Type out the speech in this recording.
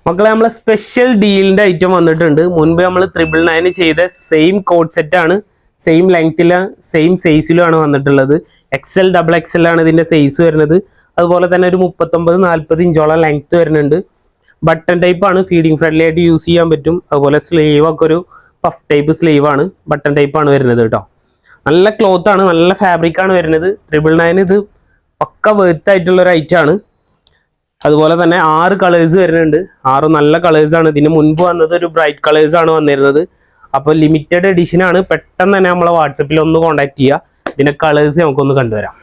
മക്കളെ നമ്മളെ special ഡീലിന്റെ item വന്നിട്ടുണ്ട്. മുൻപ് നമ്മൾ 999 ചെയ്ത സെയിം കോഡ് സെറ്റ് ആണ്, സെയിം ലെങ്ത്തിലും സെയിം സൈസിലുമാണ് വന്നിട്ടുള്ളത്. XL XXL ആണ് ഇതിന്റെ സൈസ് വരുന്നത്. അതുപോലെ തന്നെ ഒരു 39-40 ഇഞ്ചോളം ലെങ്ത് വരുന്നുണ്ട്. ബട്ടൺ ടൈപ്പ് ആണ്, ഫീഡിങ് ഫ്രണ്ട്ലി ആയിട്ട് യൂസ് ചെയ്യാൻ പറ്റും. അതുപോലെ സ്ലീവ് ഒക്കെ ഒരു പഫ് ടൈപ്പ് സ്ലീവ് ആണ്, ബട്ടൺ ടൈപ്പ് ആണ് വരുന്നത് കേട്ടോ. നല്ല ക്ലോത്ത് ആണ്, നല്ല ഫാബ്രിക് ആണ് വരുന്നത്. 999 ഇത് പക്ക വെർത്ത് ആയിട്ടുള്ള ഒരു ഐറ്റം ആണ്. അതുപോലെ തന്നെ 6 കളേഴ്സ് വരുന്നുണ്ട്. 6 നല്ല കളേഴ്സ് ആണ്. ഇതിന് മുൻപ് വന്നത് ഒരു ബ്രൈറ്റ് കളേഴ്സ് ആണ് വന്നിരുന്നത്. അപ്പോൾ ലിമിറ്റഡ് എഡിഷൻ ആണ്. പെട്ടെന്ന് തന്നെ നമ്മളെ വാട്സപ്പിൽ ഒന്ന് കോൺടാക്ട് ചെയ്യുക. ഇതിന്റെ കളേഴ്സ് നമുക്കൊന്ന് കണ്ടുവരാം.